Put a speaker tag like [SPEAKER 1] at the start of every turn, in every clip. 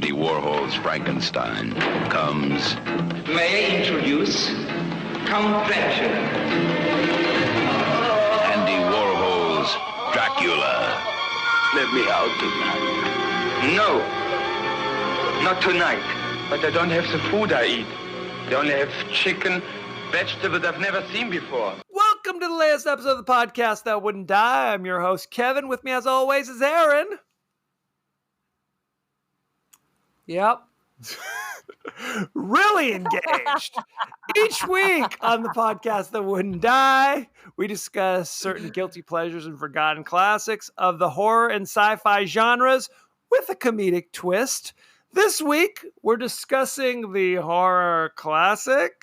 [SPEAKER 1] Andy Warhol's Frankenstein comes...
[SPEAKER 2] May I introduce Count Dracula?
[SPEAKER 1] Andy Warhol's Dracula.
[SPEAKER 2] Let me out tonight. No, not tonight. But I don't have the food I eat. They only have chicken, vegetables I've never seen before.
[SPEAKER 3] Welcome to the latest episode of the podcast that wouldn't die. I'm your host, Kevin. With me, as always, is Aaron. Yep. Really engaged. Each week on the podcast that wouldn't die, we discuss certain guilty pleasures and forgotten classics of the horror and sci-fi genres with a comedic twist. This week, we're discussing the horror classic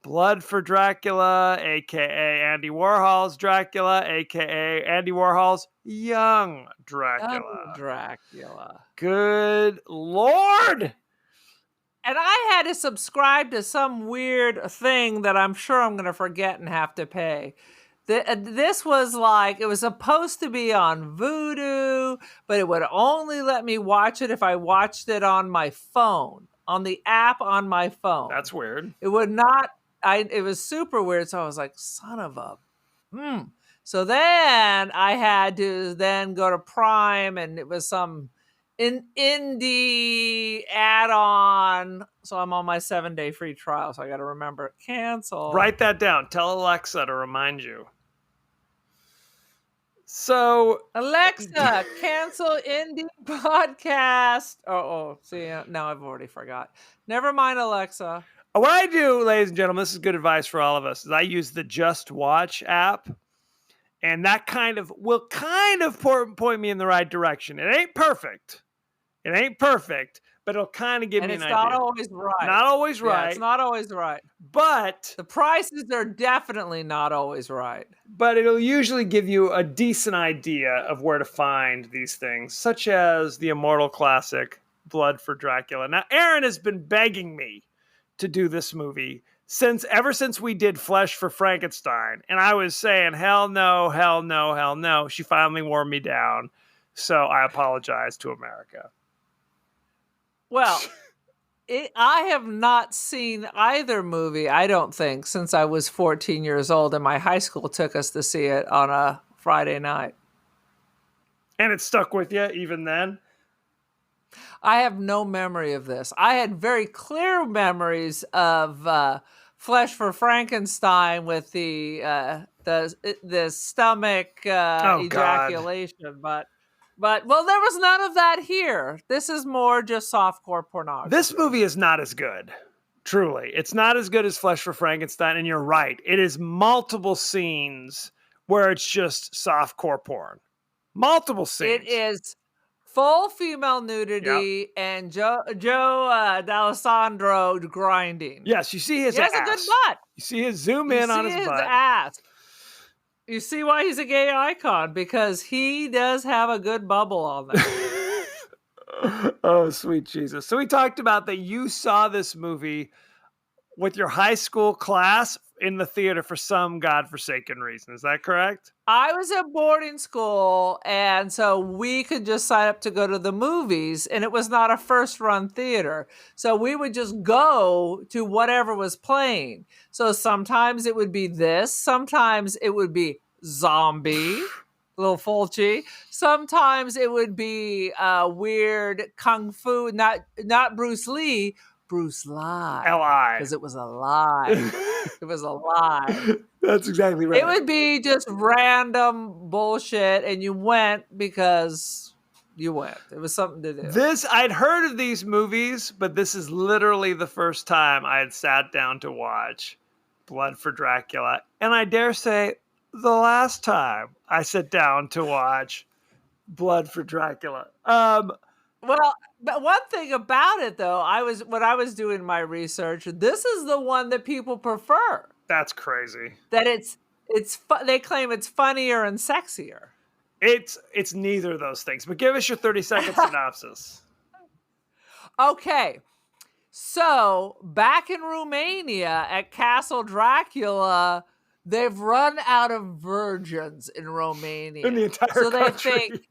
[SPEAKER 3] Blood for Dracula, a.k.a. Andy Warhol's Dracula, a.k.a. Andy Warhol's Young Dracula.
[SPEAKER 4] Young Dracula.
[SPEAKER 3] Good Lord!
[SPEAKER 4] And I had to subscribe to some weird thing that I'm sure I'm going to forget and have to pay. This was like, it was supposed to be on Vudu, but it would only let me watch it if I watched it on my phone, on the app on my phone.
[SPEAKER 3] That's weird.
[SPEAKER 4] It would not, it was super weird. So I was like, son of a, So then I had to then go to Prime, and it was some indie add-on. So I'm on my 7-day free trial. So I got to remember, cancel.
[SPEAKER 3] Write that down. Tell Alexa to remind you. So
[SPEAKER 4] Alexa, cancel indie podcast. See, now I've already forgot. Never mind, Alexa.
[SPEAKER 3] what I do, ladies and gentlemen, this is good advice for all of us, is I use the Just Watch app, and that will point me in the right direction. It ain't perfect. But it'll kind of give me an idea.
[SPEAKER 4] And it's not always right.
[SPEAKER 3] Not always right.
[SPEAKER 4] Yeah, it's not always right.
[SPEAKER 3] But
[SPEAKER 4] the prices are definitely not always right.
[SPEAKER 3] But it'll usually give you a decent idea of where to find these things, such as the immortal classic, Blood for Dracula. Now, Aaron has been begging me to do this movie ever since we did Flesh for Frankenstein. And I was saying, hell no, hell no, hell no. She finally wore me down. So I apologize to America.
[SPEAKER 4] Well, I have not seen either movie, I don't think, since I was 14 years old, and my high school took us to see it on a Friday night.
[SPEAKER 3] And it stuck with you even then?
[SPEAKER 4] I have no memory of this. I had very clear memories of Flesh for Frankenstein with the stomach ejaculation, But there was none of that here. This is more just softcore pornography.
[SPEAKER 3] This movie is not as good. Truly. It's not as good as Flesh for Frankenstein, and you're right. It is multiple scenes where it's just softcore porn. Multiple scenes.
[SPEAKER 4] It is full female nudity and Joe D'Alessandro grinding.
[SPEAKER 3] Yes, you see his
[SPEAKER 4] ass.
[SPEAKER 3] He has
[SPEAKER 4] a good butt.
[SPEAKER 3] You see his zoom in on his butt.
[SPEAKER 4] Ass. You see why he's a gay icon, because he does have a good bubble on there.
[SPEAKER 3] Oh, sweet Jesus. So we talked about that you saw this movie with your high school class in the theater for some godforsaken reason. Is that correct?
[SPEAKER 4] I was at boarding school, and so we could just sign up to go to the movies, and it was not a first-run theater. So we would just go to whatever was playing. So sometimes it would be this. Sometimes it would be Zombie, little Fulci. Sometimes it would be weird Kung Fu, not Bruce Lee, Bruce Lie.
[SPEAKER 3] L.I.
[SPEAKER 4] Because it was a lie. It was a lie.
[SPEAKER 3] That's exactly right.
[SPEAKER 4] It would be just random bullshit, and you went because you went. It was something to do.
[SPEAKER 3] I'd heard of these movies, but this is literally the first time I had sat down to watch Blood for Dracula. And I dare say the last time I sat down to watch Blood for Dracula.
[SPEAKER 4] Well, but one thing about it, though, when I was doing my research, this is the one that people prefer.
[SPEAKER 3] That's crazy.
[SPEAKER 4] That they claim it's funnier and sexier.
[SPEAKER 3] It's neither of those things. But give us your 30-second synopsis.
[SPEAKER 4] Okay. So, back in Romania at Castle Dracula, they've run out of virgins in Romania.
[SPEAKER 3] In the entire country.
[SPEAKER 4] They think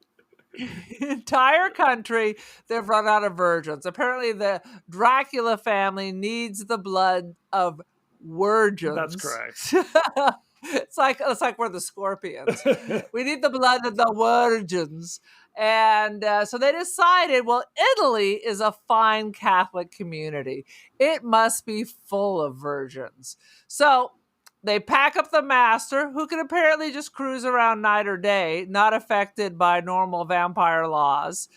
[SPEAKER 4] entire country, they've run out of virgins. Apparently, the Dracula family needs the blood of virgins.
[SPEAKER 3] That's correct.
[SPEAKER 4] It's like we're the Scorpions. We need the blood of the virgins. And so they decided, well, Italy is a fine Catholic community. It must be full of virgins. So they pack up the master, who can apparently just cruise around night or day, not affected by normal vampire laws.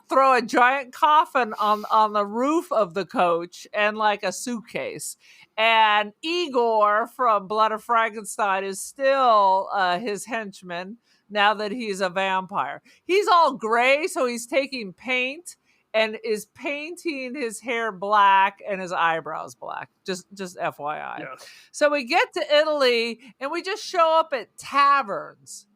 [SPEAKER 4] Throw a giant coffin on the roof of the coach and like a suitcase. And Igor from Blood of Frankenstein is still his henchman now that he's a vampire. He's all gray, so he's taking paint and is painting his hair black and his eyebrows black. Just FYI.
[SPEAKER 3] Yes.
[SPEAKER 4] So we get to Italy and we just show up at taverns.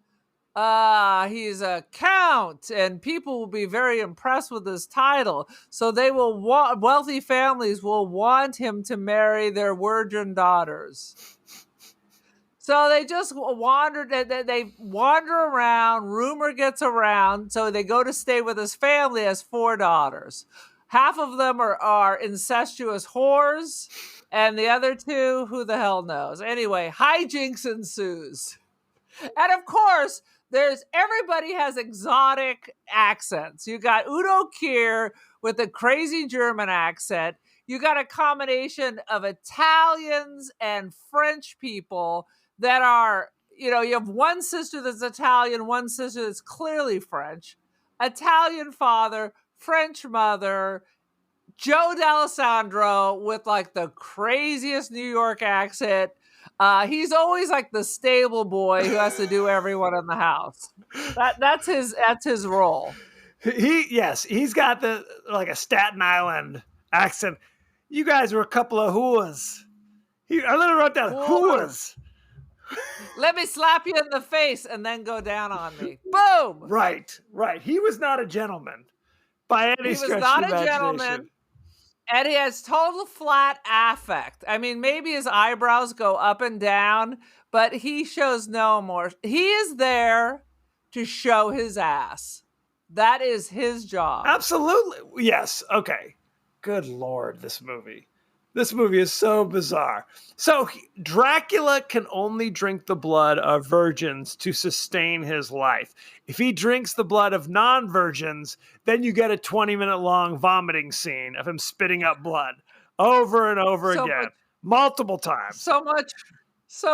[SPEAKER 4] He's a count, and people will be very impressed with his title. So they will wealthy families will want him to marry their virgin daughters. So they just wander. They wander around. Rumor gets around. So they go to stay with his family as 4 daughters. Half of them are incestuous whores, and the other 2, who the hell knows? Anyway, hijinks ensues, and of course, everybody has exotic accents. You got Udo Kier with a crazy German accent. You got a combination of Italians and French people that are, you have one sister that's Italian, one sister that's clearly French, Italian father, French mother, Joe D'Alessandro with like the craziest New York accent. He's always like the stable boy who has to do everyone in the house. That's his role.
[SPEAKER 3] He's got a Staten Island accent. You guys were a couple of whores. I literally wrote down whores.
[SPEAKER 4] Let me slap you in the face and then go down on me. Boom.
[SPEAKER 3] Right. He was not a gentleman by any stretch of the imagination. He was not a gentleman.
[SPEAKER 4] And he has total flat affect. I mean, maybe his eyebrows go up and down, but he shows no more. He is there to show his ass. That is his job.
[SPEAKER 3] Absolutely. Yes. Okay. Good Lord, this movie. This movie is so bizarre. So Dracula can only drink the blood of virgins to sustain his life. If he drinks the blood of non-virgins, then you get a 20-minute long vomiting scene of him spitting up blood over and over again, multiple times.
[SPEAKER 4] So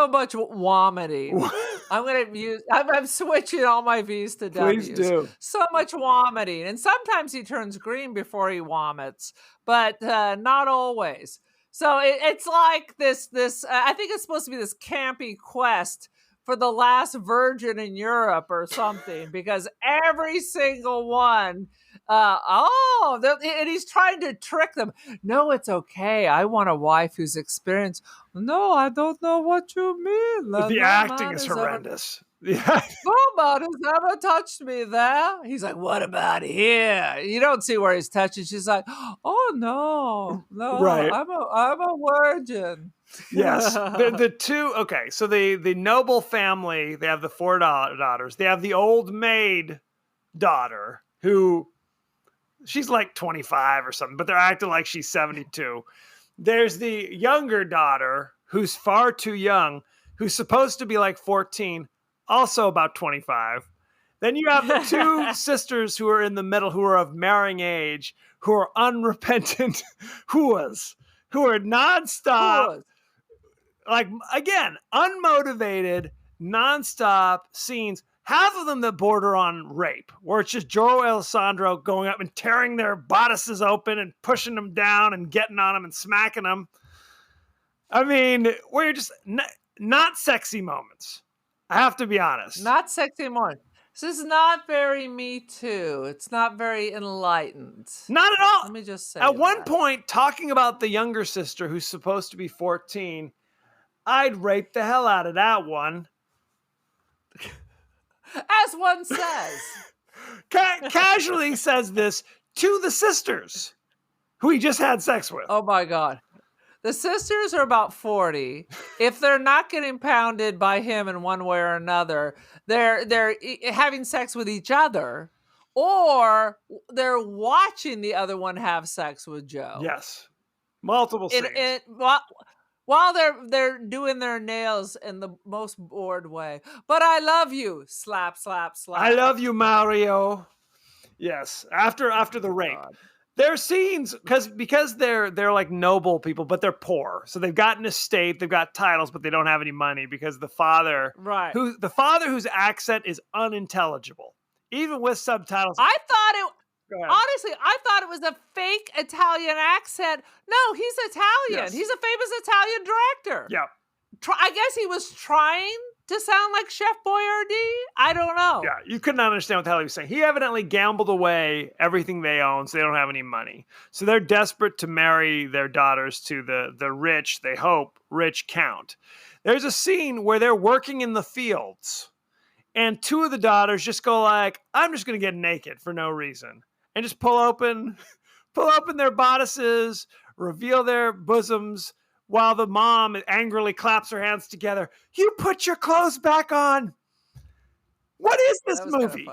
[SPEAKER 4] much vomiting. I'm switching all my V's to W's.
[SPEAKER 3] Please do.
[SPEAKER 4] So much vomiting. And sometimes he turns green before he vomits, but not always. So it's like this, I think it's supposed to be this campy quest for the last virgin in Europe or something, because every single one, and he's trying to trick them. No, it's okay. I want a wife who's experienced. No, I don't know what you mean.
[SPEAKER 3] The acting is horrendous.
[SPEAKER 4] Nobody's ever touched me there. He's like, what about here? You don't see where he's touching. She's like, oh no, right. I'm a virgin.
[SPEAKER 3] Yes, the two. Okay, so the noble family, they have the 4 daughters. They have the old maid daughter who, she's like 25 or something, but they're acting like she's 72. There's the younger daughter who's far too young, who's supposed to be like 14. Also about 25. Then you have the 2 sisters who are in the middle, who are of marrying age, who are unrepentant whoas, who are nonstop, like, again, unmotivated, nonstop scenes. Half of them that border on rape, where it's just Joe Alessandro going up and tearing their bodices open and pushing them down and getting on them and smacking them. I mean, where you're just not sexy moments. I have to be honest.
[SPEAKER 4] Not sexy moments. This is not very Me Too. It's not very enlightened.
[SPEAKER 3] Not at all.
[SPEAKER 4] Let me just say
[SPEAKER 3] At one point, talking about the younger sister who's supposed to be 14, I'd rape the hell out of that one.
[SPEAKER 4] As one says.
[SPEAKER 3] Casually says this to the sisters who he just had sex with.
[SPEAKER 4] Oh my God. The sisters are about 40. If they're not getting pounded by him in one way or another, they're having sex with each other, or they're watching the other one have sex with Joe.
[SPEAKER 3] Yes. Multiple scenes.
[SPEAKER 4] While they're doing their nails in the most bored way. But I love you. Slap, slap, slap.
[SPEAKER 3] I love you, Mario. Yes. After the rape.
[SPEAKER 4] God.
[SPEAKER 3] Their scenes, because they're like noble people, but they're poor. So they've got an estate, they've got titles, but they don't have any money because the father whose accent is unintelligible, even with subtitles.
[SPEAKER 4] Honestly, I thought it was a fake Italian accent. No, he's Italian.
[SPEAKER 3] Yes.
[SPEAKER 4] He's a famous Italian director.
[SPEAKER 3] Yeah.
[SPEAKER 4] I guess he was trying to sound like Chef Boyardee. I don't know.
[SPEAKER 3] Yeah, you couldn't understand what the hell he was saying. He evidently gambled away everything they own, so they don't have any money. So they're desperate to marry their daughters to the rich, they hope, rich count. There's a scene where they're working in the fields, and two of the daughters just go like, I'm just going to get naked for no reason. And just pull open their bodices, reveal their bosoms, while the mom angrily claps her hands together. You put your clothes back on. What is this movie?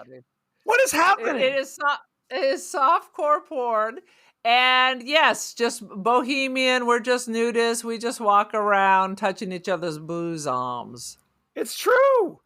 [SPEAKER 3] What is happening?
[SPEAKER 4] It is softcore porn. And yes, just bohemian. We're just nudists. We just walk around touching each other's bosoms.
[SPEAKER 3] It's true.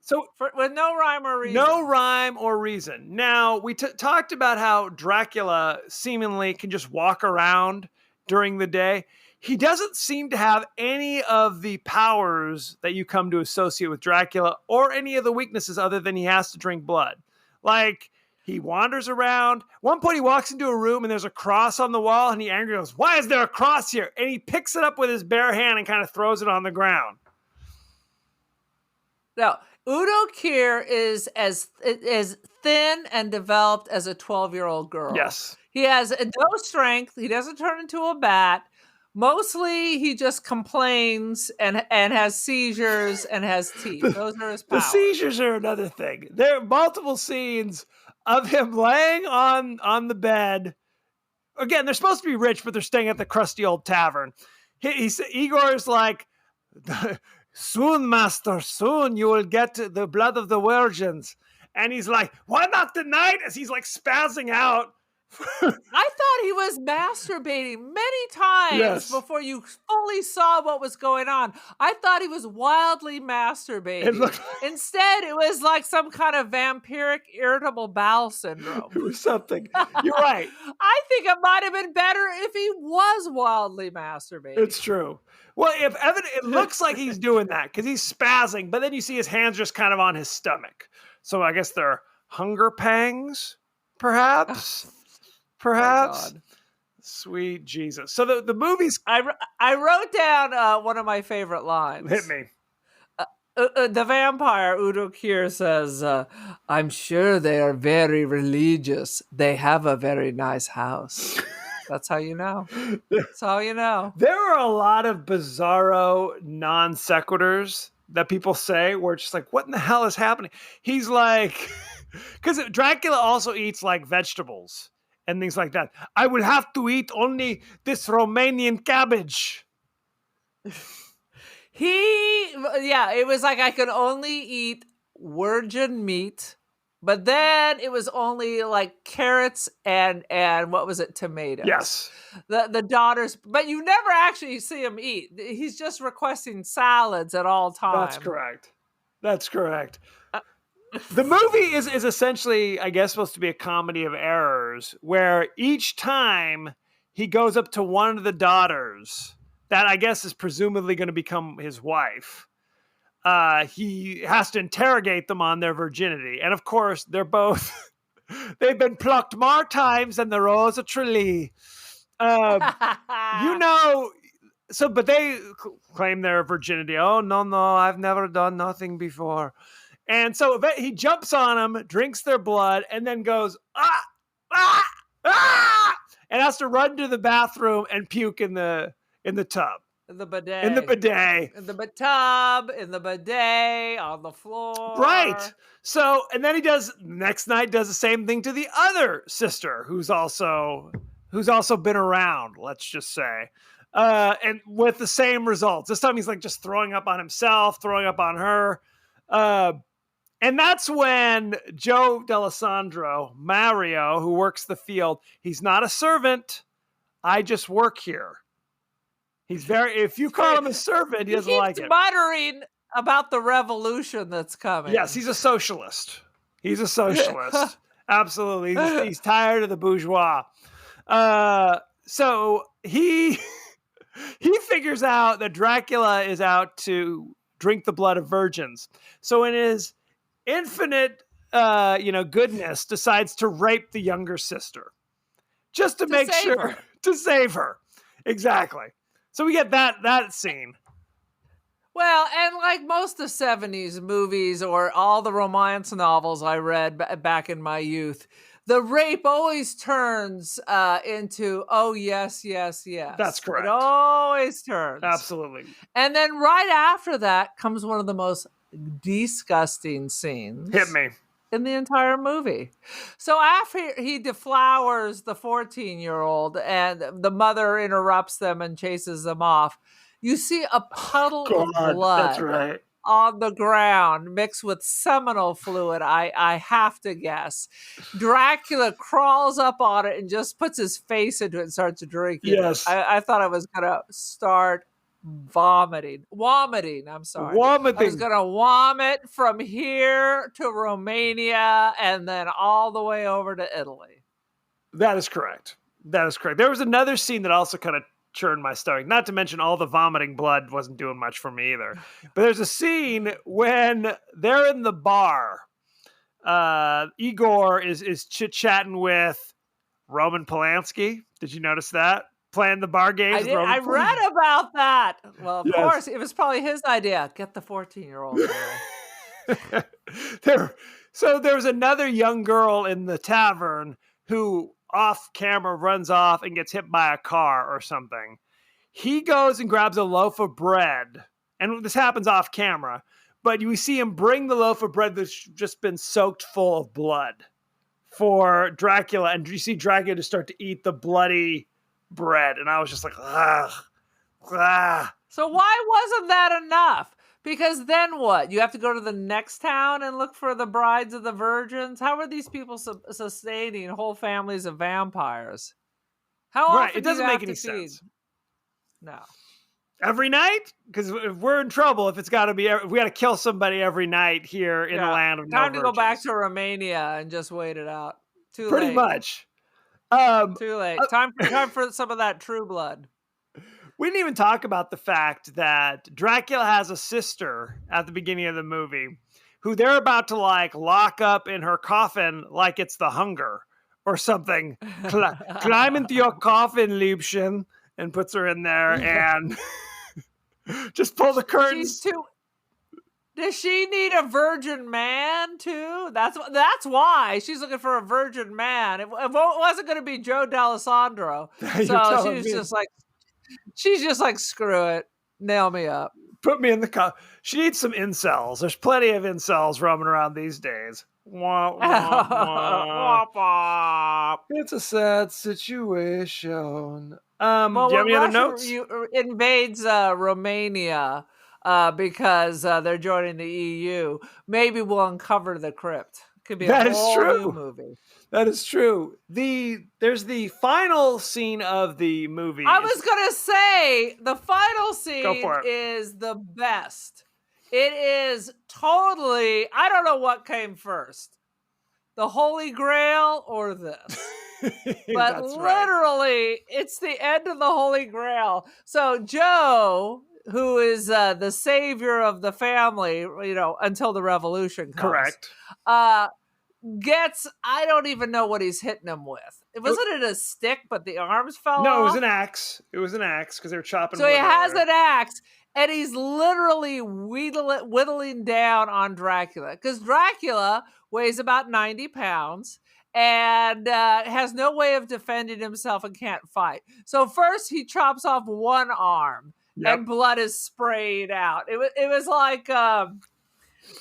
[SPEAKER 3] So
[SPEAKER 4] with no rhyme or reason.
[SPEAKER 3] No rhyme or reason. Now, we talked about how Dracula seemingly can just walk around during the day. He doesn't seem to have any of the powers that you come to associate with Dracula or any of the weaknesses other than he has to drink blood. Like, he wanders around. One point he walks into a room and there's a cross on the wall and he angrily goes, "Why is there a cross here?" And he picks it up with his bare hand and kind of throws it on the ground.
[SPEAKER 4] Now, Udo Kier is as thin and developed as a 12-year-old girl.
[SPEAKER 3] Yes.
[SPEAKER 4] He has no strength. He doesn't turn into a bat. Mostly he just complains and has seizures and has teeth. Those are his powers.
[SPEAKER 3] The seizures are another thing. There are multiple scenes of him laying on the bed. Again, they're supposed to be rich, but they're staying at the crusty old tavern. Igor's like, "Soon, master, soon you will get the blood of the virgins." And he's like, "Why not tonight?" As he's like spazzing out.
[SPEAKER 4] I thought he was masturbating many times before you fully saw what was going on. I thought he was wildly masturbating. Instead, it was like some kind of vampiric irritable bowel syndrome.
[SPEAKER 3] Or something. You're right.
[SPEAKER 4] I think it might have been better if he was wildly masturbating.
[SPEAKER 3] It's true. Well, it looks like he's doing that because he's spazzing, but then you see his hands just kind of on his stomach. So I guess they're hunger pangs, perhaps. Perhaps. Oh, sweet Jesus. So the movies.
[SPEAKER 4] I wrote down one of my favorite lines.
[SPEAKER 3] Hit me.
[SPEAKER 4] The vampire, Udo Kier, says, "I'm sure they are very religious. They have a very nice house." That's how you know. That's how you know.
[SPEAKER 3] There are a lot of bizarro non sequiturs that people say where it's just like, what in the hell is happening? He's like, because Dracula also eats like vegetables and things like that. "I will have to eat only this Romanian cabbage."
[SPEAKER 4] It was like I could only eat virgin meat, but then it was only like carrots and what was it, tomatoes.
[SPEAKER 3] Yes.
[SPEAKER 4] The daughters, but you never actually see him eat. He's just requesting salads at all times.
[SPEAKER 3] That's correct. The movie is essentially, I guess, supposed to be a comedy of errors, where each time he goes up to one of the daughters that I guess is presumably going to become his wife, he has to interrogate them on their virginity. And of course, they've been plucked more times than the rose of Tralee. But they claim their virginity. "Oh, no, I've never done nothing before." And so he jumps on them, drinks their blood, and then goes, and has to run to the bathroom and puke in the tub.
[SPEAKER 4] In the bidet.
[SPEAKER 3] In the bidet.
[SPEAKER 4] In the tub, in the bidet, on the floor.
[SPEAKER 3] Right. So, and then next night does the same thing to the other sister who's also been around, let's just say. And with the same results. This time he's like just throwing up on himself, throwing up on her. And that's when Joe D'Alessandro, Mario, who works the field, he's not a servant. I just work here. He's if you call him a servant, he doesn't like it.
[SPEAKER 4] Muttering about the revolution that's coming.
[SPEAKER 3] Yes, he's a socialist. He's a socialist. Absolutely. He's tired of the bourgeois. So he figures out that Dracula is out to drink the blood of virgins. So in his infinite goodness, decides to rape the younger sister. Just to make sure to save her. Exactly. So we get that scene.
[SPEAKER 4] Well, and like most of 70s movies or all the romance novels I read back in my youth, the rape always turns into, oh, yes, yes, yes.
[SPEAKER 3] That's correct.
[SPEAKER 4] It always turns.
[SPEAKER 3] Absolutely.
[SPEAKER 4] And then right after that comes one of the most disgusting scenes.
[SPEAKER 3] Hit me.
[SPEAKER 4] In the entire movie. So after he deflowers the 14-year-old and the mother interrupts them and chases them off, you see a puddle of blood
[SPEAKER 3] that's right.
[SPEAKER 4] on the ground mixed with seminal fluid, I have to guess. Dracula crawls up on it and just puts his face into it and starts drinking.
[SPEAKER 3] Yes.
[SPEAKER 4] I thought I was going to start vomiting. I'm sorry.
[SPEAKER 3] Vomiting.
[SPEAKER 4] I was going to vomit from here to Romania and then all the way over to Italy.
[SPEAKER 3] That is correct. There was another scene that also kind of churned my stomach. Not to mention all the vomiting blood wasn't doing much for me either. But there's a scene when they're in the bar. Igor is chit-chatting with Roman Polanski. Did you notice that? Playing the bar games.
[SPEAKER 4] I read about that. Well, of course, it was probably his idea. Get the 14-year-old
[SPEAKER 3] there. So there was another young girl in the tavern who off camera runs off and gets hit by a car or something. He goes and grabs a loaf of bread. And this happens off camera. But you see him bring the loaf of bread that's just been soaked full of blood for Dracula. And you see Dracula to start to eat the bloody bread. And I was just like, ugh.
[SPEAKER 4] So why wasn't that enough? Because then what? You have to go to the next town and look for the brides of the virgins? How are these people sustaining whole families of vampires? How often
[SPEAKER 3] it doesn't make any sense.
[SPEAKER 4] No.
[SPEAKER 3] Every night? Because we're in trouble if it's got to be. We got to kill somebody every night here in the land of no
[SPEAKER 4] Time to
[SPEAKER 3] virgins.
[SPEAKER 4] go back to Romania and just wait it out.
[SPEAKER 3] Pretty much.
[SPEAKER 4] Too late. Time for some of that true blood.
[SPEAKER 3] We didn't even talk about the fact that Dracula has a sister at the beginning of the movie who they're about to lock up in her coffin like it's the Hunger or something. Climb into your coffin, Liebchen, and puts her in there and just pull the curtains.
[SPEAKER 4] Does she need a virgin man too? That's why she's looking for a virgin man. It wasn't going to be Joe D'Alessandro, so she's just like, screw it, nail me up,
[SPEAKER 3] put me in the She needs some incels. There's plenty of incels roaming around these days. Wah, wah, wah. It's a sad situation. Do you have any other notes?
[SPEAKER 4] Invades Romania because they're joining the EU. Maybe we'll uncover the crypt. Could be a whole new movie.
[SPEAKER 3] That is true. There's the final scene of the movie.
[SPEAKER 4] I was gonna say the final scene is the best. It is totally. I don't know what came first, the Holy Grail or this. But literally, it's the end of the Holy Grail. So Joe, who is the savior of the family, until the revolution comes.
[SPEAKER 3] Correct.
[SPEAKER 4] Gets, I don't even know what he's hitting him with. Wasn't it a stick, but the arms fell off?
[SPEAKER 3] No, it was an axe. It was an axe because they were chopping.
[SPEAKER 4] So he has an axe, and he's literally whittling down on Dracula. Because Dracula weighs about 90 pounds and has no way of defending himself and can't fight. So first he chops off one arm, and blood is sprayed out. It was like...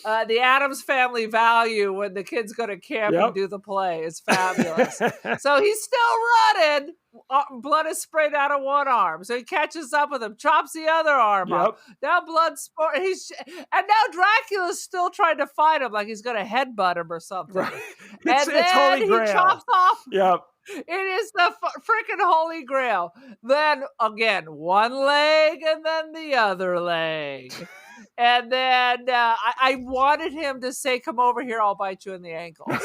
[SPEAKER 4] the Addams Family Value when the kids go to camp and do the play is fabulous. So he's still running, blood is sprayed out of one arm. So he catches up with him, chops the other arm off. Now blood's and now Dracula's still trying to fight him like he's going to headbutt him or something.
[SPEAKER 3] Right.
[SPEAKER 4] And then
[SPEAKER 3] Holy
[SPEAKER 4] he
[SPEAKER 3] Grail.
[SPEAKER 4] chops off.
[SPEAKER 3] Yep.
[SPEAKER 4] It is the freaking Holy Grail. Then again, one leg and then the other leg. And then I wanted him to say, "Come over here, I'll bite you in the ankles."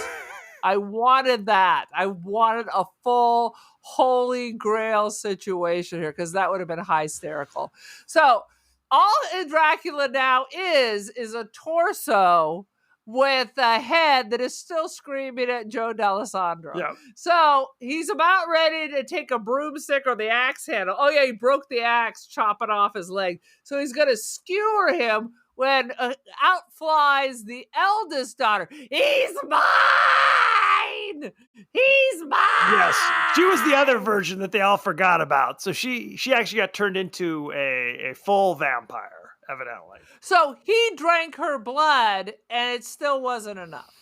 [SPEAKER 4] I wanted that. I wanted a full Holy Grail situation here because that would have been hysterical. So all in Dracula now is a torso with a head that is still screaming at Joe D'Alessandro.
[SPEAKER 3] Yep.
[SPEAKER 4] So he's about ready to take a broomstick or the axe handle. Oh yeah, he broke the axe, chopping off his leg. So he's going to skewer him when out flies the eldest daughter. He's mine! He's mine!
[SPEAKER 3] Yes, she was the other version that they all forgot about. So she actually got turned into a full vampire, evidently.
[SPEAKER 4] So he drank her blood, and it still wasn't enough.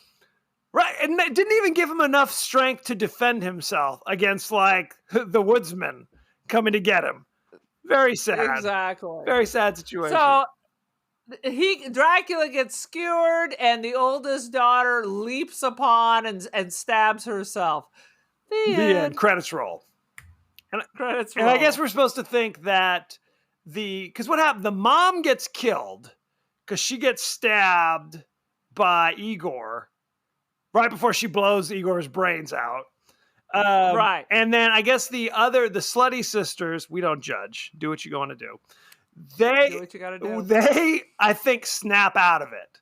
[SPEAKER 3] Right, and it didn't even give him enough strength to defend himself against, like, the woodsman coming to get him. Very sad.
[SPEAKER 4] Exactly.
[SPEAKER 3] Very sad situation.
[SPEAKER 4] So Dracula gets skewered, and the oldest daughter leaps upon and stabs herself. The end.
[SPEAKER 3] Credits roll.
[SPEAKER 4] Credits roll.
[SPEAKER 3] And I guess we're supposed to think that because what happened? The mom gets killed because she gets stabbed by Igor right before she blows Igor's brains out.
[SPEAKER 4] Right.
[SPEAKER 3] And then I guess the slutty sisters, we don't judge. Do what you're going to do.
[SPEAKER 4] Do what you gotta do.
[SPEAKER 3] They, I think, snap out of it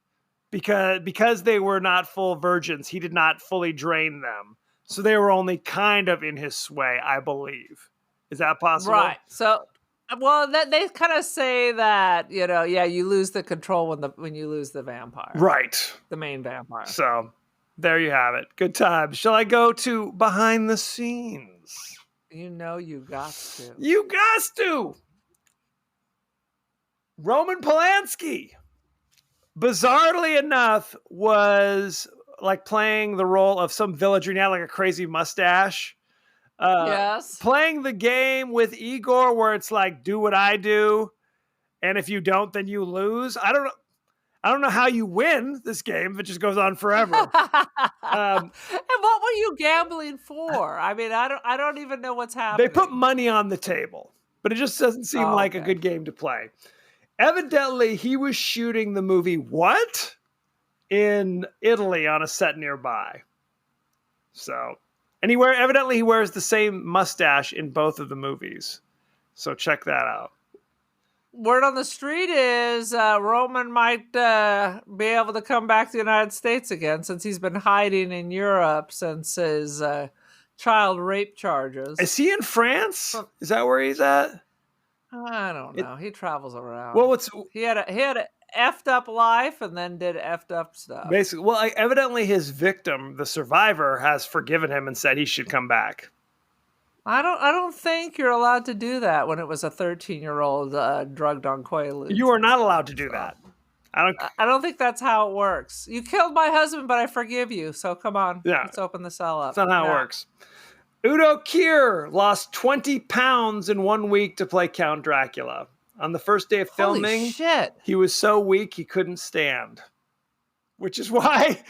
[SPEAKER 3] because they were not full virgins. He did not fully drain them. So they were only kind of in his sway, I believe. Is that possible?
[SPEAKER 4] Right. So, well, they kind of say that, you lose the control when you lose the vampire.
[SPEAKER 3] Right.
[SPEAKER 4] The main vampire.
[SPEAKER 3] So there you have it. Good times. Shall I go to behind the scenes?
[SPEAKER 4] You got to.
[SPEAKER 3] You got to. Roman Polanski, bizarrely enough, was like playing the role of some villager. He had like a crazy mustache.
[SPEAKER 4] Yes.
[SPEAKER 3] Playing the game with Igor where it's like, do what I do. And if you don't, then you lose. I don't know how you win this game if it just goes on forever.
[SPEAKER 4] And what were you gambling for? I mean, I don't even know what's happening.
[SPEAKER 3] They put money on the table, but it just doesn't seem like a good game to play. Evidently, he was shooting the movie What? In Italy on a set nearby. So, and evidently he wears the same mustache in both of the movies. So check that out.
[SPEAKER 4] Word on the street is Roman might be able to come back to the United States again since he's been hiding in Europe since his child rape charges.
[SPEAKER 3] Is he in France? Is that where he's at?
[SPEAKER 4] I don't know. He travels around.
[SPEAKER 3] Well,
[SPEAKER 4] he had a effed up life and then did effed up stuff.
[SPEAKER 3] Basically, well, evidently his victim, the survivor, has forgiven him and said he should come back.
[SPEAKER 4] I don't think you're allowed to do that when it was a 13-year-old drugged on Quaaludes.
[SPEAKER 3] You are not allowed to do that.
[SPEAKER 4] I don't think that's how it works. You killed my husband, but I forgive you. So come on, let's open the cell up.
[SPEAKER 3] That's not how it works. Udo Kier lost 20 pounds in 1 week to play Count Dracula. On the first day of filming,
[SPEAKER 4] holy shit,
[SPEAKER 3] he was so weak he couldn't stand. Which is why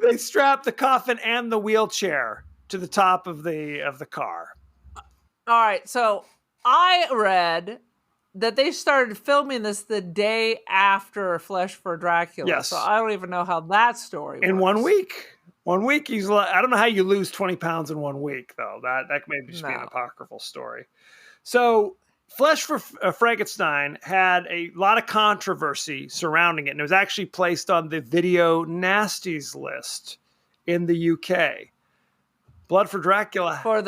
[SPEAKER 3] they strapped the coffin and the wheelchair to the top of the car.
[SPEAKER 4] All right, so I read that they started filming this the day after Flesh for Dracula.
[SPEAKER 3] Yes.
[SPEAKER 4] So I don't even know how that story works.
[SPEAKER 3] In 1 week. 1 week, he's like, I don't know how you lose 20 pounds in 1 week, though. That may just be an apocryphal story. So, Flesh for Frankenstein had a lot of controversy surrounding it, and it was actually placed on the video nasties list in the UK. Blood for Dracula.
[SPEAKER 4] For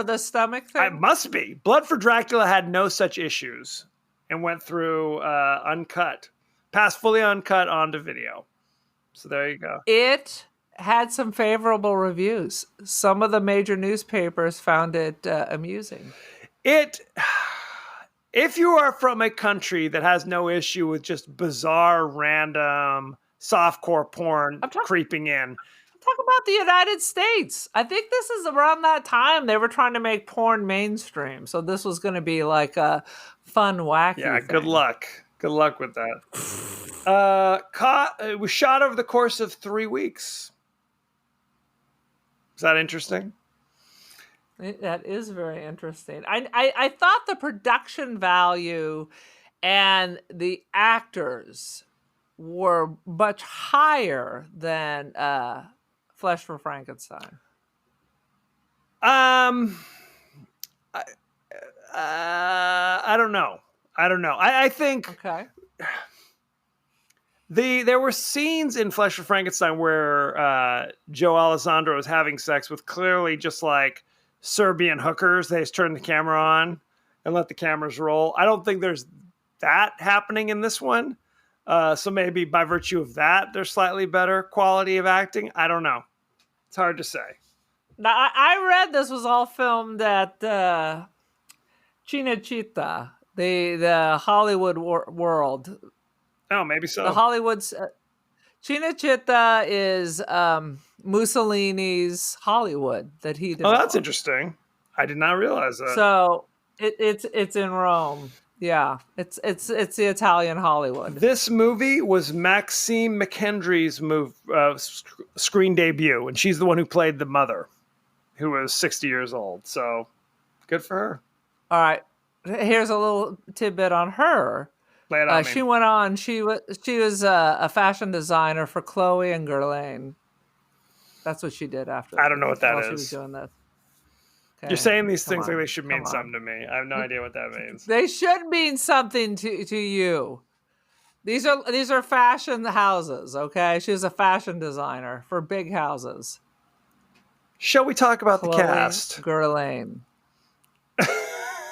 [SPEAKER 4] the stomach thing?
[SPEAKER 3] It must be. Blood for Dracula had no such issues and went through uncut. Passed fully uncut onto video. So there you go.
[SPEAKER 4] It had some favorable reviews. Some of the major newspapers found it amusing.
[SPEAKER 3] If you are from a country that has no issue with just bizarre, random, softcore porn creeping in,
[SPEAKER 4] Talk about the United States. I think this is around that time they were trying to make porn mainstream. So this was going to be like a fun, wacky
[SPEAKER 3] Yeah,
[SPEAKER 4] thing.
[SPEAKER 3] good luck. Good luck with that. It was shot over the course of 3 weeks. Is that interesting?
[SPEAKER 4] That is very interesting. I thought the production value and the actors were much higher than Flesh for Frankenstein.
[SPEAKER 3] I don't know. I think
[SPEAKER 4] Okay.
[SPEAKER 3] there were scenes in Flesh for Frankenstein where Joe Alessandro was having sex with clearly just like Serbian hookers. They just turn the camera on and let the cameras roll. I don't think there's that happening in this one. So maybe by virtue of that, there's slightly better quality of acting. I don't know. It's hard to say.
[SPEAKER 4] Now, I read this was all filmed at Cinecittà, the Hollywood world.
[SPEAKER 3] Oh, maybe so.
[SPEAKER 4] The Hollywood's Cinecittà is Mussolini's Hollywood that he did.
[SPEAKER 3] Oh, that's interesting. I did not realize that.
[SPEAKER 4] So it's in Rome. Yeah, it's the Italian Hollywood.
[SPEAKER 3] This movie was Maxine McKendry's screen debut, and she's the one who played the mother, who was 60 years old. So good for her.
[SPEAKER 4] All right, here's a little tidbit on her.
[SPEAKER 3] Lay it on me.
[SPEAKER 4] She went on. She was a fashion designer for Chloe and Guerlain. That's what she did after.
[SPEAKER 3] I don't know what that is.
[SPEAKER 4] She was doing this. Okay,
[SPEAKER 3] you're saying these things
[SPEAKER 4] on,
[SPEAKER 3] like they should mean
[SPEAKER 4] on.
[SPEAKER 3] something to me. I have no idea what that means.
[SPEAKER 4] They should mean something to you. These are fashion houses, okay? She was a fashion designer for big houses.
[SPEAKER 3] Shall we talk about
[SPEAKER 4] Chloe
[SPEAKER 3] the cast?
[SPEAKER 4] Guerlain.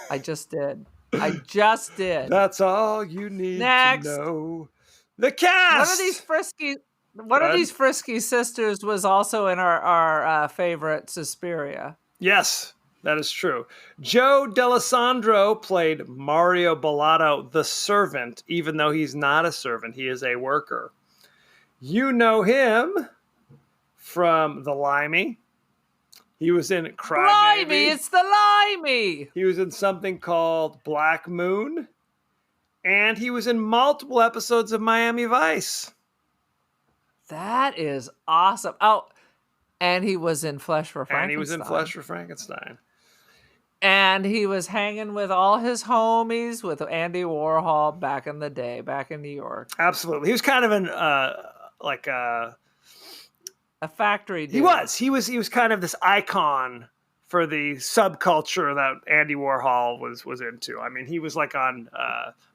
[SPEAKER 4] I just did.
[SPEAKER 3] That's all you need
[SPEAKER 4] Next.
[SPEAKER 3] to know. The cast.
[SPEAKER 4] One of these frisky sisters was also in our favorite Suspiria.
[SPEAKER 3] Yes, that is true. Joe D'Alessandro played Mario Bellato, the servant, even though he's not a servant. He is a worker. You know him from The Limey. He was in Cry
[SPEAKER 4] Limey,
[SPEAKER 3] Baby.
[SPEAKER 4] it's the Limey.
[SPEAKER 3] He was in something called Black Moon. And he was in multiple episodes of Miami Vice.
[SPEAKER 4] That is awesome. Oh, and he was in Flesh for Frankenstein.
[SPEAKER 3] And he was in Flesh for Frankenstein.
[SPEAKER 4] And he was hanging with all his homies with Andy Warhol back in the day, back in New York.
[SPEAKER 3] Absolutely. He was kind of
[SPEAKER 4] a factory dude.
[SPEAKER 3] He was kind of this icon for the subculture that Andy Warhol was into. I mean, he was like on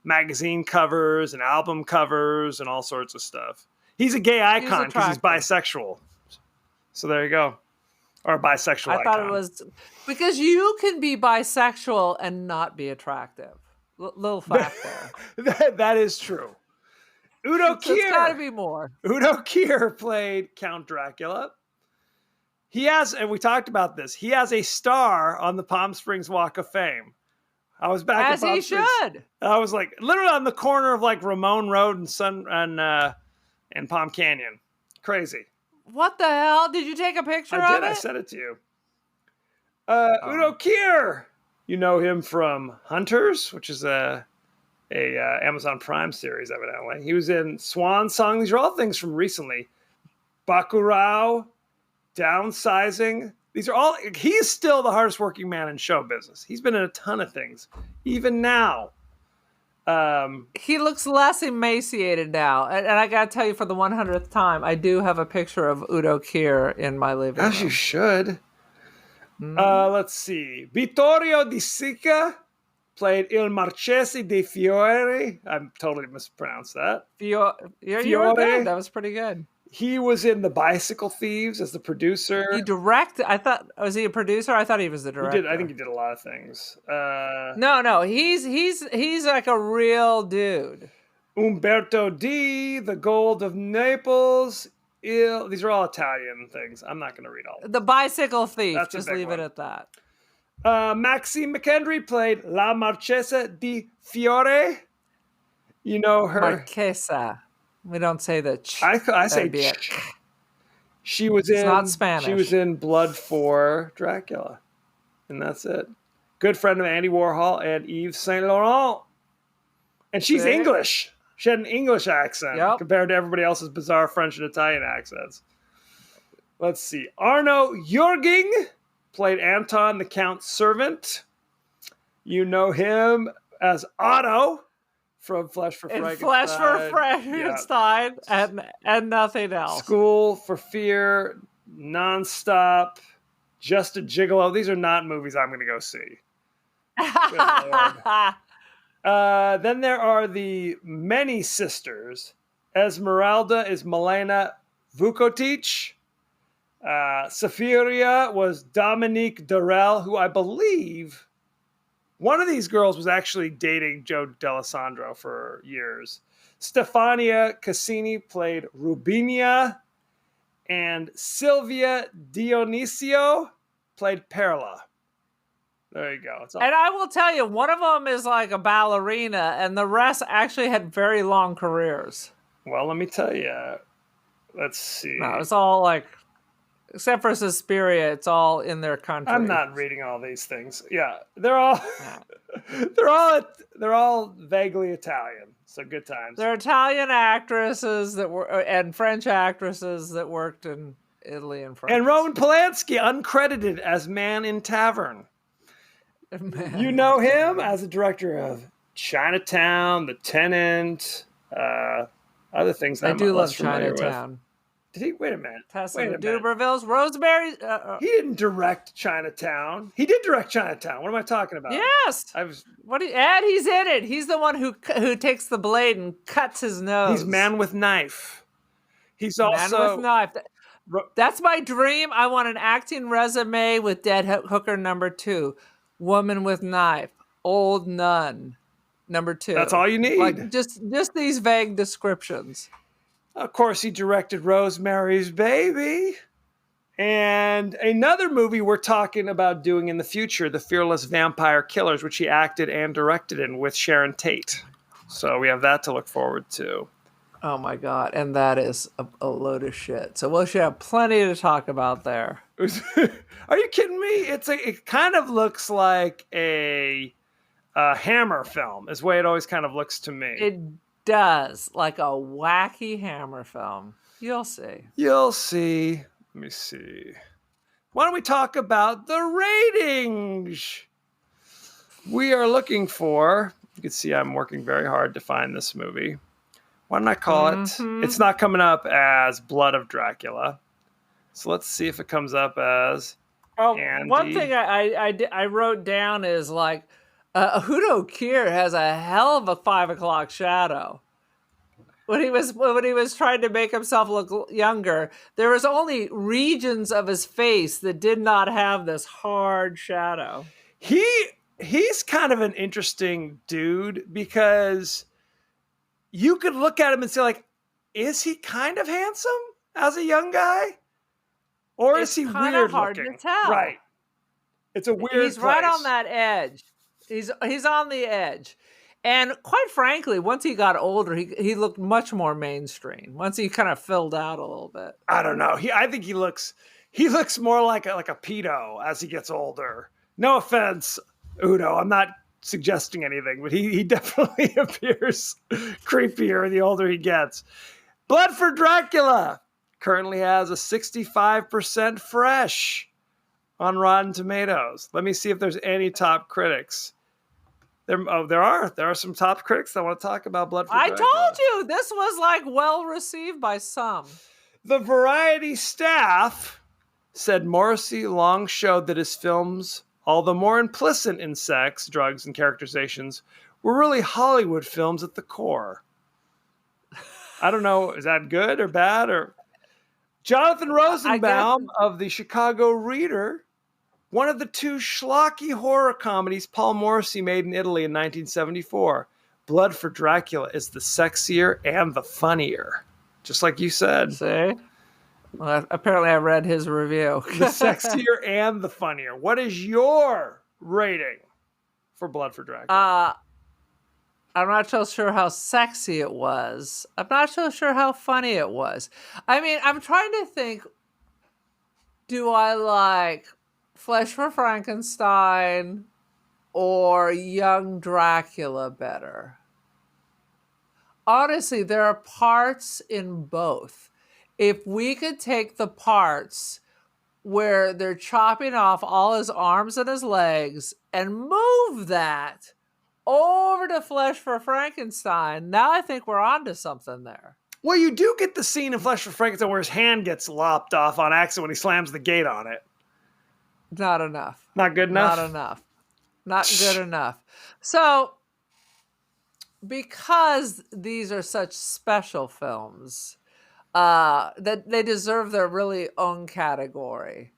[SPEAKER 3] magazine covers and album covers and all sorts of stuff. He's a gay icon because he's bisexual. So there you go. Or a bisexual icon.
[SPEAKER 4] I thought it was because you can be bisexual and not be attractive. Little fact there.
[SPEAKER 3] that is true. Udo Kier.
[SPEAKER 4] There's got to be more.
[SPEAKER 3] Udo Kier played Count Dracula. He has, and we talked about this, he has a star on the Palm Springs Walk of Fame. I was back
[SPEAKER 4] As
[SPEAKER 3] at Palm
[SPEAKER 4] he
[SPEAKER 3] Springs.
[SPEAKER 4] should.
[SPEAKER 3] I was like literally on the corner of like Ramon Road and Palm Canyon. Crazy.
[SPEAKER 4] What the hell? Did you take a picture of it?
[SPEAKER 3] I sent it to you. Udo Kier. You know him from Hunters, which is a Amazon Prime series, evidently. He was in Swan Song. These are all things from recently. Bacurau, Downsizing. These are all. He is still the hardest working man in show business. He's been in a ton of things, even now.
[SPEAKER 4] He looks less emaciated now, and I gotta tell you, for the 100th time, I do have a picture of Udo Kier in my living room.
[SPEAKER 3] As you should. Let's see. Vittorio Di Sica played Il Marchese di Fiore. I'm totally mispronounced that.
[SPEAKER 4] You were good. That was pretty good.
[SPEAKER 3] He was in The Bicycle Thieves as the producer.
[SPEAKER 4] He directed. I thought, was he a producer? I thought he was the director.
[SPEAKER 3] I think he did a lot of things.
[SPEAKER 4] No, he's like a real dude.
[SPEAKER 3] Umberto D, The Gold of Naples. These are all Italian things. I'm not going to read all of them.
[SPEAKER 4] The Bicycle Thief.
[SPEAKER 3] That's
[SPEAKER 4] just
[SPEAKER 3] a big
[SPEAKER 4] leave
[SPEAKER 3] one.
[SPEAKER 4] it at that.
[SPEAKER 3] Maxine McKendry played La Marchesa di Fiore. You know her.
[SPEAKER 4] Marchesa. We don't say the ch.
[SPEAKER 3] I say
[SPEAKER 4] That'd be
[SPEAKER 3] ch.
[SPEAKER 4] It's not
[SPEAKER 3] She
[SPEAKER 4] Spanish.
[SPEAKER 3] was in Blood for Dracula, and that's it. Good friend of Andy Warhol and Yves Saint Laurent, and she's
[SPEAKER 4] See?
[SPEAKER 3] English. She had an English accent
[SPEAKER 4] Yep.
[SPEAKER 3] compared to everybody else's bizarre French and Italian accents. Let's see. Arno Jürging played Anton the Count's servant. You know him as Otto from Flesh for
[SPEAKER 4] And
[SPEAKER 3] Frankenstein.
[SPEAKER 4] Flesh for Frankenstein and nothing else.
[SPEAKER 3] School for Fear, Nonstop, Just a Gigolo. These are not movies I'm going to go see. Good Lord. Then there are the many sisters. Esmeralda is Milena Vukotic. Safiria was Dominique Durrell, who I believe one of these girls was actually dating Joe D'Alessandro for years. Stefania Cassini played Rubinia, and Silvia Dionisio played Perla. There you go.
[SPEAKER 4] And I will tell you, one of them is like a ballerina, and the rest actually had very long careers.
[SPEAKER 3] Well, let me tell you. Let's see.
[SPEAKER 4] No, it's all like, except for Suspiria, it's all in their country.
[SPEAKER 3] I'm not reading all these things. Yeah, they're all, they're all vaguely Italian. So good times.
[SPEAKER 4] They're Italian actresses that were and French actresses that worked in Italy and France.
[SPEAKER 3] And Roman Polanski, uncredited as Man in Tavern.
[SPEAKER 4] Man.
[SPEAKER 3] You know him as a director of Chinatown, The Tenant, other things that
[SPEAKER 4] I
[SPEAKER 3] I'm
[SPEAKER 4] do
[SPEAKER 3] less
[SPEAKER 4] love
[SPEAKER 3] familiar
[SPEAKER 4] Chinatown.
[SPEAKER 3] with. Did he? Wait a minute.
[SPEAKER 4] Tessa
[SPEAKER 3] Wait a
[SPEAKER 4] the
[SPEAKER 3] minute.
[SPEAKER 4] Dubervilles, Rosemary.
[SPEAKER 3] He didn't direct Chinatown. He did direct Chinatown. What am I talking about?
[SPEAKER 4] Yes. And he's in it. He's the one who takes the blade and cuts his nose.
[SPEAKER 3] He's Man with Knife. He's also
[SPEAKER 4] Man with Knife. That's my dream. I want an acting resume with Dead Hooker #2, Woman with Knife, Old Nun #2.
[SPEAKER 3] That's all you need.
[SPEAKER 4] Like just these vague descriptions.
[SPEAKER 3] Of course, he directed Rosemary's Baby. And another movie we're talking about doing in the future, The Fearless Vampire Killers, which he acted and directed in with Sharon Tate. So we have that to look forward to.
[SPEAKER 4] Oh my God. And that is a load of shit. So we should have plenty to talk about there.
[SPEAKER 3] Are you kidding me? It kind of looks like a Hammer film, is the way it always kind of looks to me.
[SPEAKER 4] It does, like a wacky Hammer film. You'll see.
[SPEAKER 3] You'll see. Let me see. Why don't we talk about the ratings? We are looking for, you can see I'm working very hard to find this movie. Why don't I call it? It's not coming up as Blood of Dracula. So let's see if it comes up as Andy.
[SPEAKER 4] One thing I wrote down is like, Udo Kier has a hell of a 5 o'clock shadow. When he was trying to make himself look younger, there was only regions of his face that did not have this hard shadow.
[SPEAKER 3] He's kind of an interesting dude because you could look at him and say, like, is he kind of handsome as a young guy? Or is he weird
[SPEAKER 4] hard
[SPEAKER 3] looking?
[SPEAKER 4] To tell.
[SPEAKER 3] Right. It's a weird
[SPEAKER 4] He's right on that edge. He's on the edge. And quite frankly, once he got older, he looked much more mainstream. Once he kind of filled out a little bit.
[SPEAKER 3] I don't know. I think he looks more like a pedo as he gets older. No offense, Udo. I'm not suggesting anything, but he definitely appears creepier the older he gets. Blood for Dracula currently has a 65% fresh on Rotten Tomatoes. Let me see if there's any top critics. There are some top critics that want to talk about Blood for Dracula.
[SPEAKER 4] I told you this was like well received by some.
[SPEAKER 3] The Variety staff said Morrissey long showed that his films, although more implicit in sex, drugs, and characterizations, were really Hollywood films at the core. I don't know, is that good or bad? Or Jonathan Rosenbaum of the Chicago Reader, one of the two schlocky horror comedies Paul Morrissey made in Italy in 1974. Blood for Dracula is the sexier and the funnier. Just like you said.
[SPEAKER 4] See? Well, apparently I read his review.
[SPEAKER 3] The sexier and the funnier. What is your rating for Blood for Dracula?
[SPEAKER 4] I'm not so sure how sexy it was. I'm not so sure how funny it was. I mean, I'm trying to think Do I like Flesh for Frankenstein or Young Dracula better? Honestly, there are parts in both. If we could take the parts where they're chopping off all his arms and his legs and move that over to Flesh for Frankenstein, now I think we're onto something there.
[SPEAKER 3] Well, you do get the scene in Flesh for Frankenstein where his hand gets lopped off on accident when he slams the gate on it.
[SPEAKER 4] Not enough.
[SPEAKER 3] Not good enough?
[SPEAKER 4] Not enough. Not good enough. So, because these are such special films, that they deserve their really own category.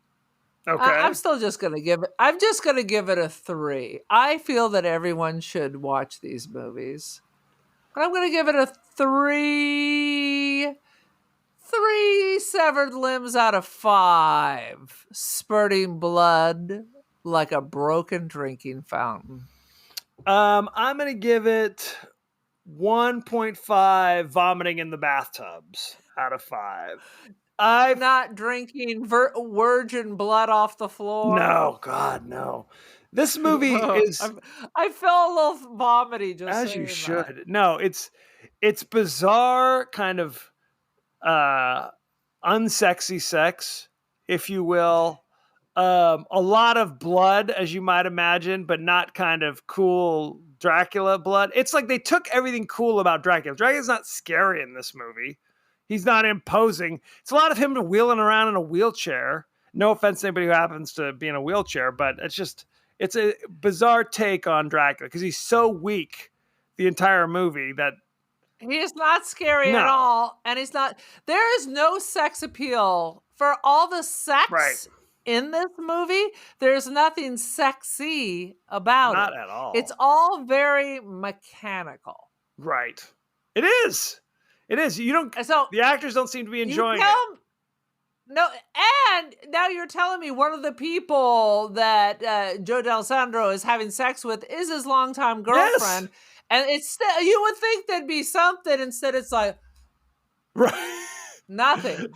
[SPEAKER 3] Okay.
[SPEAKER 4] I'm still just going to give it. I'm just going to give it a 3. I feel that everyone should watch these movies, but I'm going to give it a 3. 3 severed limbs out of 5, spurting blood like a broken drinking fountain.
[SPEAKER 3] I'm going to give it 1.5 vomiting in the bathtubs out of 5.
[SPEAKER 4] I'm not drinking virgin blood off the floor.
[SPEAKER 3] No, God, no. This movie is...
[SPEAKER 4] I felt a little vomity just
[SPEAKER 3] as you
[SPEAKER 4] saying
[SPEAKER 3] should.
[SPEAKER 4] that.
[SPEAKER 3] No, it's bizarre, kind of unsexy sex, if you will. A lot of blood, as you might imagine, but not kind of cool Dracula blood. It's like they took everything cool about Dracula. Dracula's not scary in this movie. He's not imposing. It's a lot of him wheeling around in a wheelchair. No offense to anybody who happens to be in a wheelchair, but it's a bizarre take on Dracula because he's so weak the entire movie that
[SPEAKER 4] he is not scary at all. And there is no sex appeal for all the sex in this movie. There's nothing sexy about it.
[SPEAKER 3] Not at all.
[SPEAKER 4] It's all very mechanical.
[SPEAKER 3] Right. It is. It is. The actors don't seem to be enjoying it.
[SPEAKER 4] No, and now you're telling me one of the people that Joe D'Alessandro is having sex with is his longtime girlfriend. Yes. And you would think there'd be something. Instead, it's like nothing.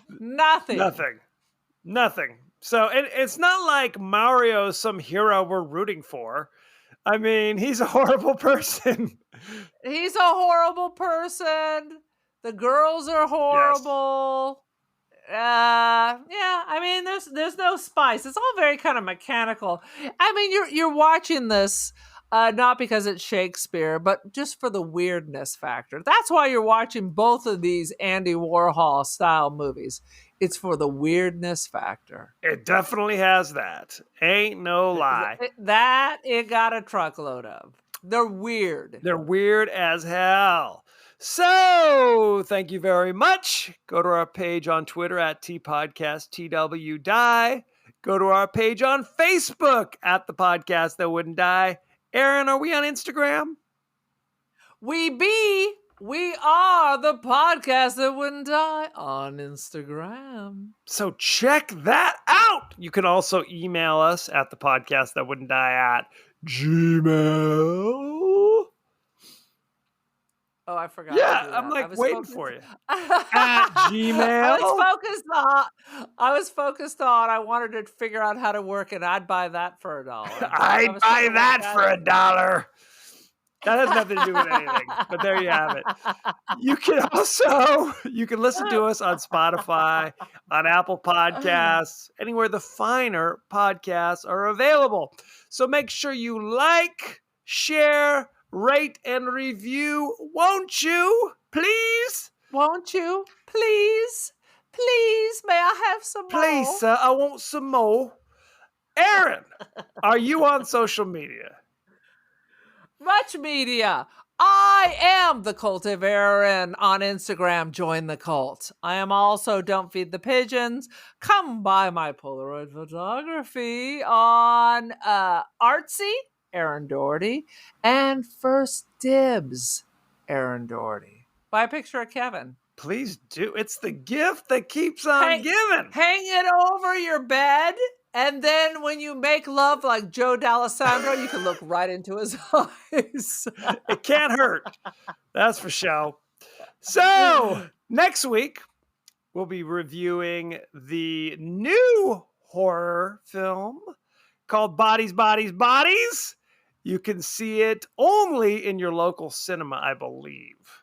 [SPEAKER 3] So it's not like Mario's some hero we're rooting for. I mean, he's a horrible person.
[SPEAKER 4] He's a horrible person. The girls are horrible. Yes. I mean, there's no spice. It's all very kind of mechanical. I mean, you're watching this not because it's Shakespeare, but just for the weirdness factor. That's why you're watching both of these Andy Warhol style movies. It's for the weirdness factor.
[SPEAKER 3] It definitely has that. Ain't no lie.
[SPEAKER 4] It got a truckload of. They're weird.
[SPEAKER 3] They're weird as hell. So, thank you very much. Go to our page on Twitter at TPodcastTWDie. Go to our page on Facebook at The Podcast That Wouldn't Die. Aaron, are we on Instagram?
[SPEAKER 4] We are The Podcast That Wouldn't Die on Instagram.
[SPEAKER 3] So check that out. You can also email us at The Podcast That Wouldn't Die at Gmail.
[SPEAKER 4] Oh, I forgot.
[SPEAKER 3] Yeah, I'm like waiting for you. At Gmail.
[SPEAKER 4] I was focused on. I wanted to figure out how to work it. I'd buy that for $1.
[SPEAKER 3] I'd buy that for $1. That has nothing to do with anything, but there you have it. You can listen to us on Spotify, on Apple Podcasts, anywhere the finer podcasts are available. So make sure you like, share, rate, and review, won't you? Please?
[SPEAKER 4] Won't you? Please? Please, may I have some more?
[SPEAKER 3] Please, sir, I want some more. Aaron, are you on social media?
[SPEAKER 4] Much media. I am the Cult of Aaron on Instagram. Join the cult. I am also Don't Feed the Pigeons. Come by my Polaroid photography on Artsy, Aaron Doherty, and First Dibs, Aaron Doherty. Buy a picture of Kevin.
[SPEAKER 3] Please do. It's the gift that keeps on giving.
[SPEAKER 4] Hang it over your bed, and then when you make love like Joe D'Alessandro, you can look right into his eyes.
[SPEAKER 3] It can't hurt. That's for sure. So, next week, we'll be reviewing the new horror film called Bodies, Bodies, Bodies. You can see it only in your local cinema, I believe.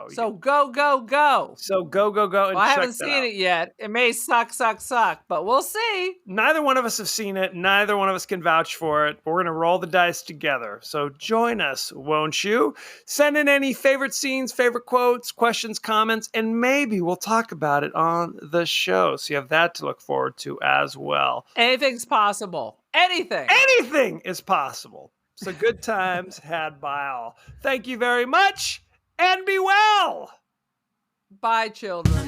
[SPEAKER 4] So go, go, go.
[SPEAKER 3] So go and
[SPEAKER 4] Well, I
[SPEAKER 3] check
[SPEAKER 4] haven't
[SPEAKER 3] that
[SPEAKER 4] seen
[SPEAKER 3] out.
[SPEAKER 4] it yet. It may suck, but we'll see.
[SPEAKER 3] Neither one of us have seen it. Neither one of us can vouch for it. But we're going to roll the dice together. So join us, won't you? Send in any favorite scenes, favorite quotes, questions, comments, and maybe we'll talk about it on the show. So you have that to look forward to as well.
[SPEAKER 4] Anything's possible. Anything.
[SPEAKER 3] Anything is possible. So good times had by all. Thank you very much and be well.
[SPEAKER 4] Bye, children.